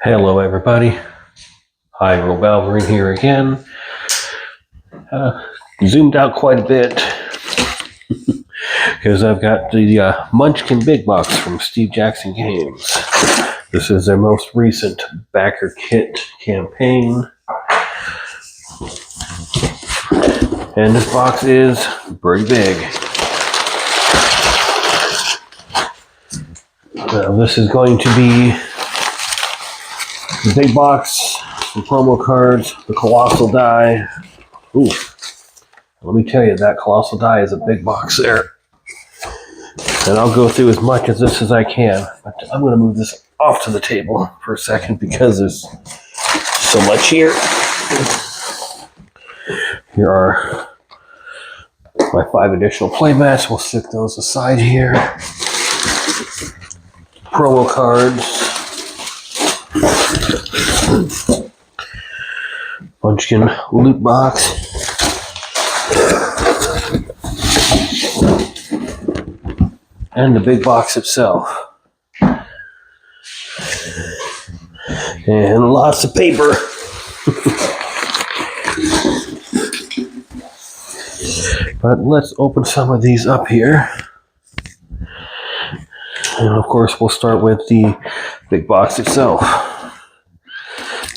Hello everybody, Hyrule Balverine here again. Zoomed out quite a bit because I've got the Munchkin Big Box from Steve Jackson Games. This is their most recent Backerkit campaign. And this box is pretty big. This is going to be the big box, the promo cards, the Colossal Die. Ooh, let me tell you, that Colossal Die is a big box there. And I'll go through as much of this as I can. But I'm going to move this off to the table for a second because there's so much here. Here are my 5 additional playmats. We'll stick those aside here. Promo cards. Munchkin loot box. And the big box itself. And lots of paper. But let's open some of these up here. And of course we'll start with the big box itself.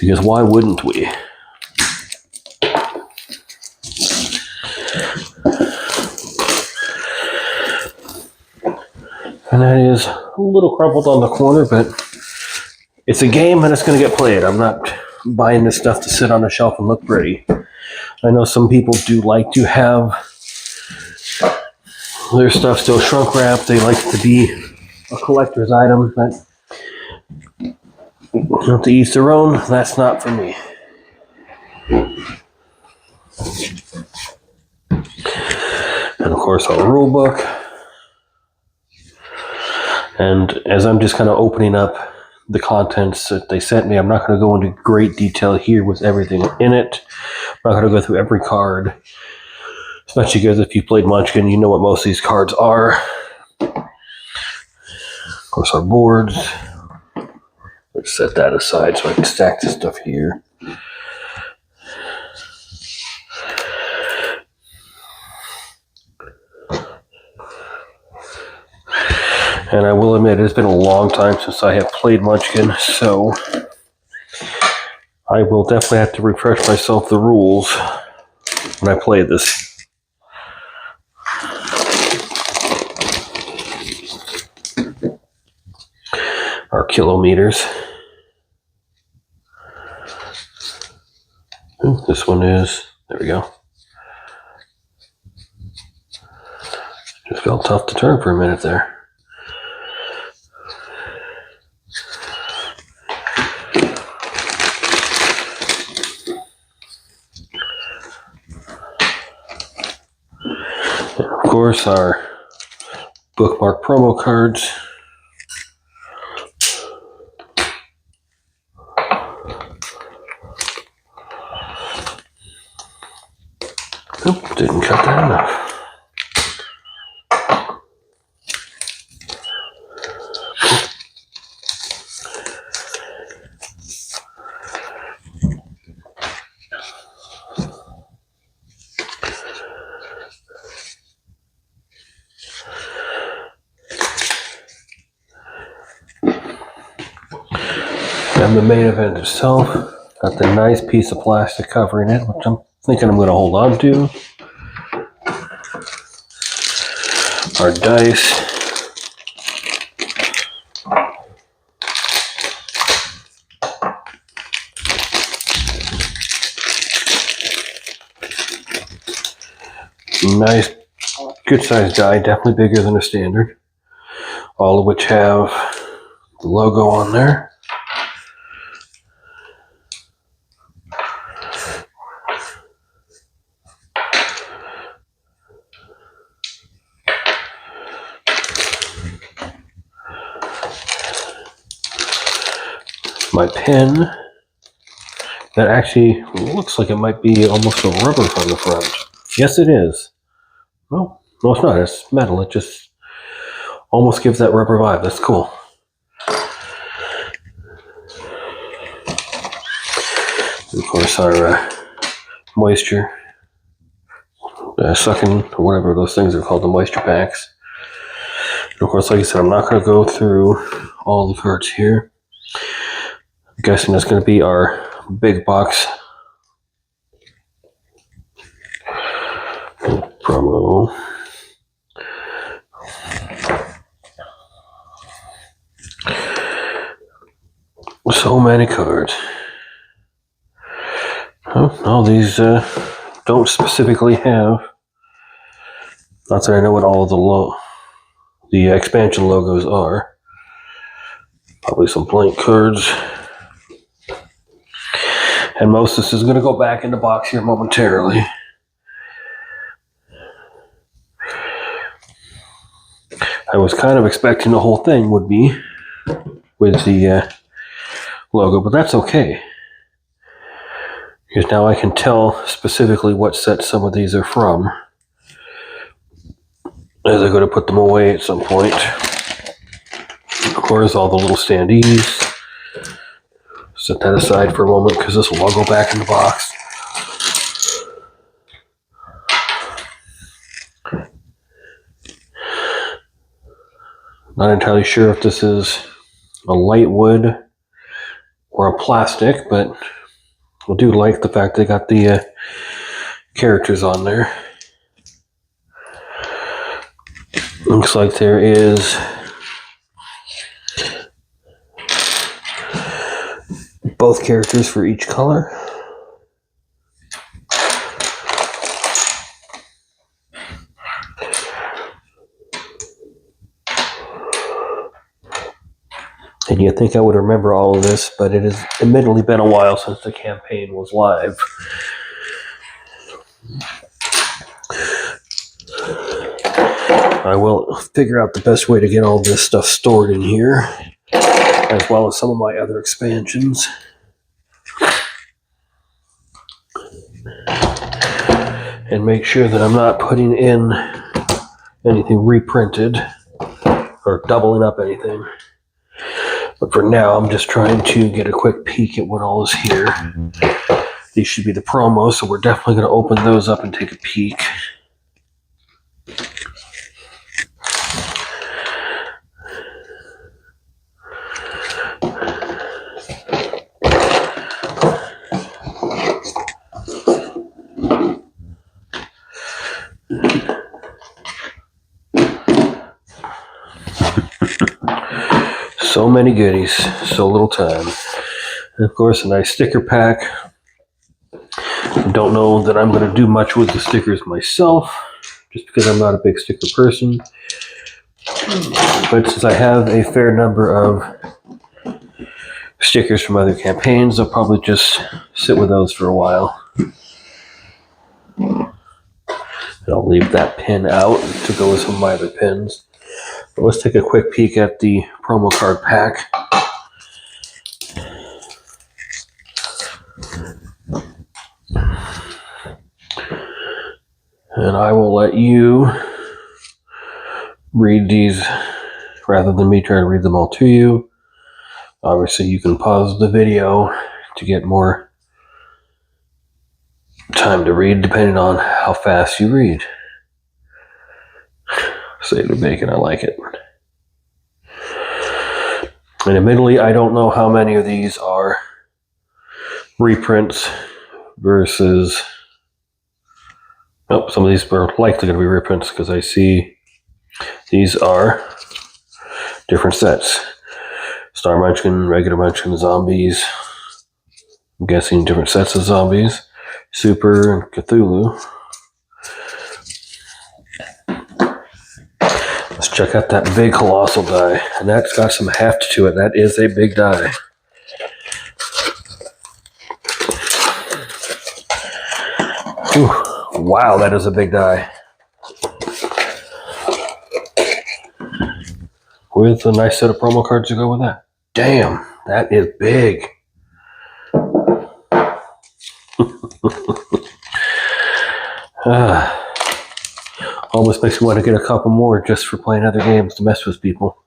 Because why wouldn't we? And that is a little crumpled on the corner, but it's a game and it's going to get played. I'm not buying this stuff to sit on a shelf and look pretty. I know some people do like to have their stuff still shrunk wrapped. They like it to be a collector's item, but to each their own. That's not for me. And of course our rule book. And as I'm just kind of opening up the contents that they sent me, I'm not going to go into great detail here with everything in it. I'm not going to go through every card. Especially because if you played Munchkin, you know what most of these cards are. Of course, our boards. Let's set that aside so I can stack this stuff here. And I will admit, it's been a long time since I have played Munchkin, so I will definitely have to refresh myself the rules when I play this. Our kilometers. Ooh, this one is, there we go. Just felt tough to turn for a minute there. And of course, our bookmark promo cards. Oop, didn't cut that enough. And the main event itself, got the nice piece of plastic covering it, which I'm thinking I'm going to hold on to. Our dice. Nice, good sized die, definitely bigger than a standard. All of which have the logo on there. My pen, that actually looks like it might be almost a rubber from the front. Yes, it is. Well, no, it's not. It's metal. It just almost gives that rubber vibe. That's cool. course, our moisture sucking, or whatever those things are called, the moisture packs. And of course, like I said, I'm not going to go through all the cards here. I'm guessing that's going to be our big box promo. So many cards. Oh, no, these don't specifically have. Not that I know what all of the expansion logos are. Probably some blank cards. And most of this is going to go back in the box here momentarily. I was kind of expecting the whole thing would be with the logo, but that's okay. Because now I can tell specifically what set some of these are from, as I go to put them away at some point. Of course, all the little standees. Set that aside for a moment because this will all go back in the box. Not entirely sure if this is a light wood or a plastic, but I do like the fact they got the characters on there. Looks like there is both characters for each color. And you'd think I would remember all of this, but it has admittedly been a while since the campaign was live. I will figure out the best way to get all this stuff stored in here, as well as some of my other expansions. And make sure that I'm not putting in anything reprinted or doubling up anything. But for now, I'm just trying to get a quick peek at what all is here. These should be the promos, so we're definitely going to open those up and take a peek. So many goodies, so little time. And of course, a nice sticker pack. I don't know that I'm going to do much with the stickers myself, just because I'm not a big sticker person. But since I have a fair number of stickers from other campaigns, I'll probably just sit with those for a while. And I'll leave that pin out to go with some of my other pins. But let's take a quick peek at the promo card pack. And I will let you read these rather than me try to read them all to you. Obviously, you can pause the video to get more time to read, depending on how fast you read. Savory bacon, I like it. And admittedly, I don't know how many of these are reprints versus... Oh, some of these are likely going to be reprints because I see these are different sets. Star Munchkin, regular Munchkin, zombies. I'm guessing different sets of zombies. Super and Cthulhu. Let's check out that big Colossal Die. And that's got some heft to it. That is a big die. Whew. Wow, that is a big die. With a nice set of promo cards to go with that. Damn, that is big. Almost makes me want to get a couple more just for playing other games to mess with people.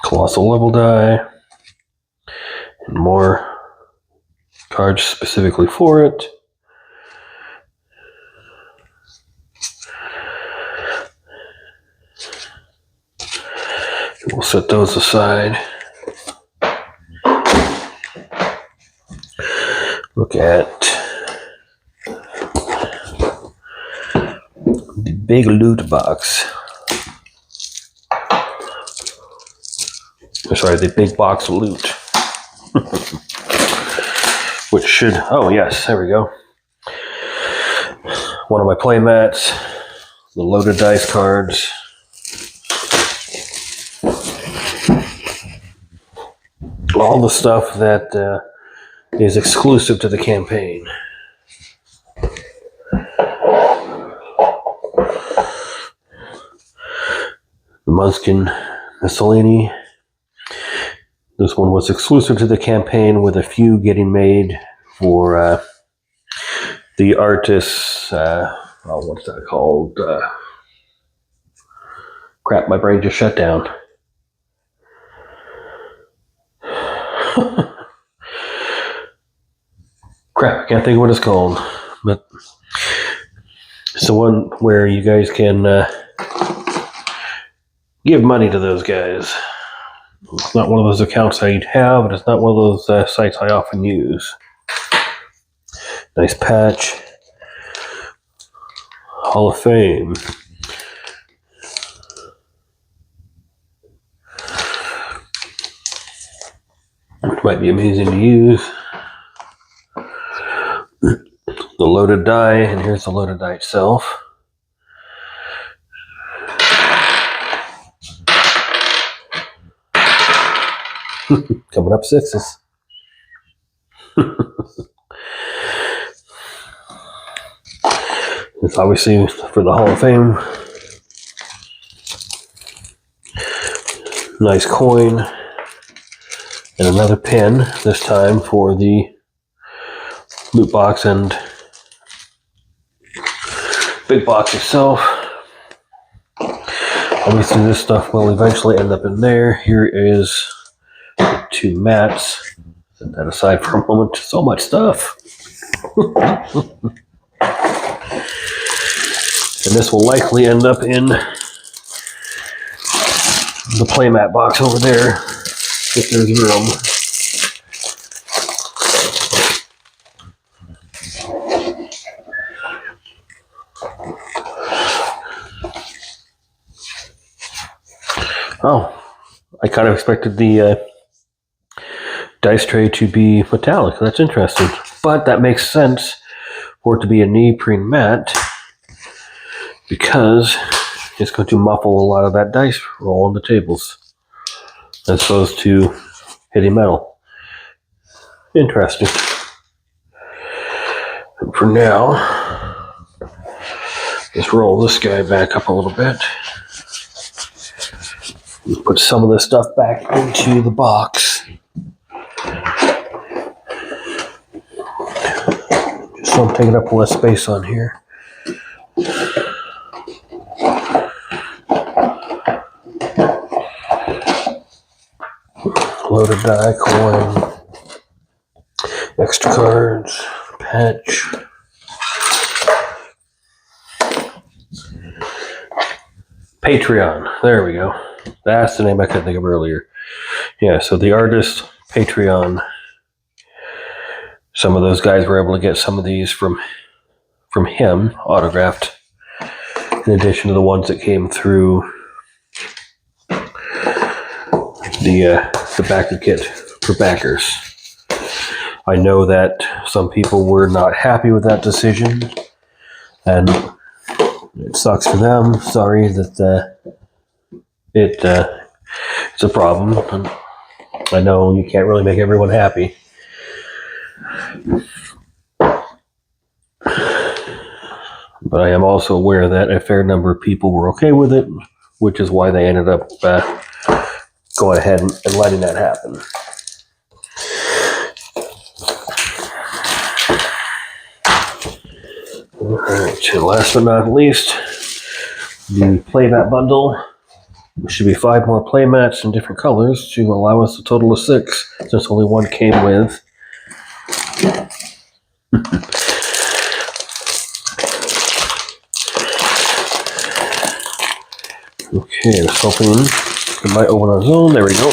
Colossal level die. And more cards specifically for it. We'll set those aside. Look at the big loot box. Sorry, the big box of loot. Which should, oh yes, there we go. One of my playmats, the loaded dice cards. All the stuff that is exclusive to the campaign. The Munchkin miscellany. This one was exclusive to the campaign, with a few getting made for the artists. What's that called? Crap, my brain just shut down. Crap, I can't think of what it's called. But it's the one where you guys can give money to those guys. It's not one of those accounts I have, but it's not one of those sites I often use. Nice patch. Hall of Fame. Which might be amazing to use. The loaded die, and here's the loaded die itself. Coming up sixes. It's obviously for the Hall of Fame. Nice coin. And another pin, this time for the loot box and big box itself. Obviously this stuff will eventually end up in there. Here is the two mats. Set that aside for a moment. So much stuff. And this will likely end up in the playmat box over there, if there's room. Oh, I kind of expected the dice tray to be metallic. That's interesting. But that makes sense for it to be a neoprene mat, because it's going to muffle a lot of that dice roll on the tables, as opposed to hitting metal. Interesting. And for now, let's roll this guy back up a little bit. Put some of this stuff back into the box. Just so I'm taking up less space on here. Loaded die, coin, extra cards, patch. Patreon. There we go. That's the name I couldn't think of earlier. Yeah, so the artist Patreon. Some of those guys were able to get some of these from him, autographed, in addition to the ones that came through the Backerkit for backers. I know that some people were not happy with that decision, and it sucks for them. Sorry that it's a problem. And I know you can't really make everyone happy. But I am also aware that a fair number of people were okay with it, which is why they ended up going ahead and letting that happen. Alright, and last but not least, the playmat bundle. There should be 5 more playmats in different colors to allow us a total of 6, since only one came with Okay, let's open. It might open on its own. There we go.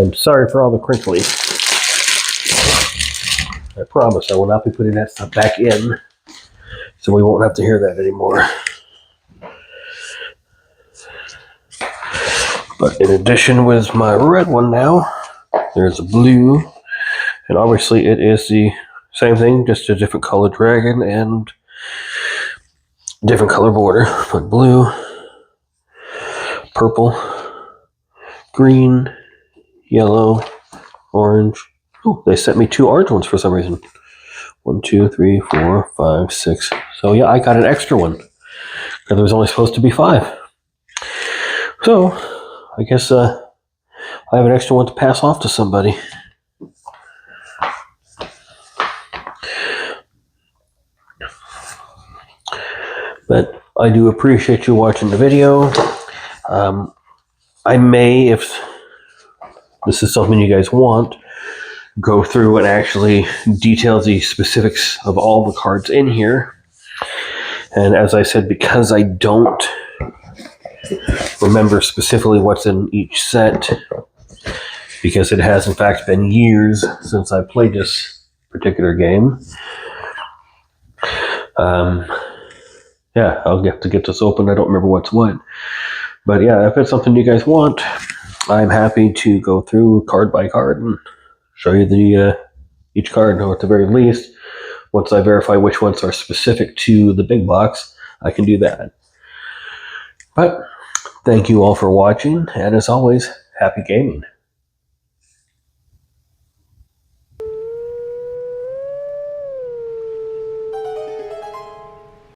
I'm sorry for all the crinkly. I promise I will not be putting that stuff back in, so we won't have to hear that anymore. But in addition with my red one now, there's a blue, and obviously it is the same thing, just a different color dragon and different color border. But blue, purple, green, yellow, orange. Oh, they sent me 2 orange ones for some reason. 1, 2, 3, 4, 5, 6. So yeah, I got an extra one because there was only supposed to be 5. So I guess I have an extra one to pass off to somebody. But I do appreciate you watching the video. I may, if this is something you guys want, go through and actually detail the specifics of all the cards in here. And as I said, because I don't remember specifically what's in each set, because it has in fact been years since I played this particular game, yeah, I'll have to get this open. I don't remember what's what. But yeah, if it's something you guys want, I'm happy to go through card by card and show you the each card, or at the very least, once I verify which ones are specific to the big box, I can do that. But thank you all for watching, and as always, happy gaming.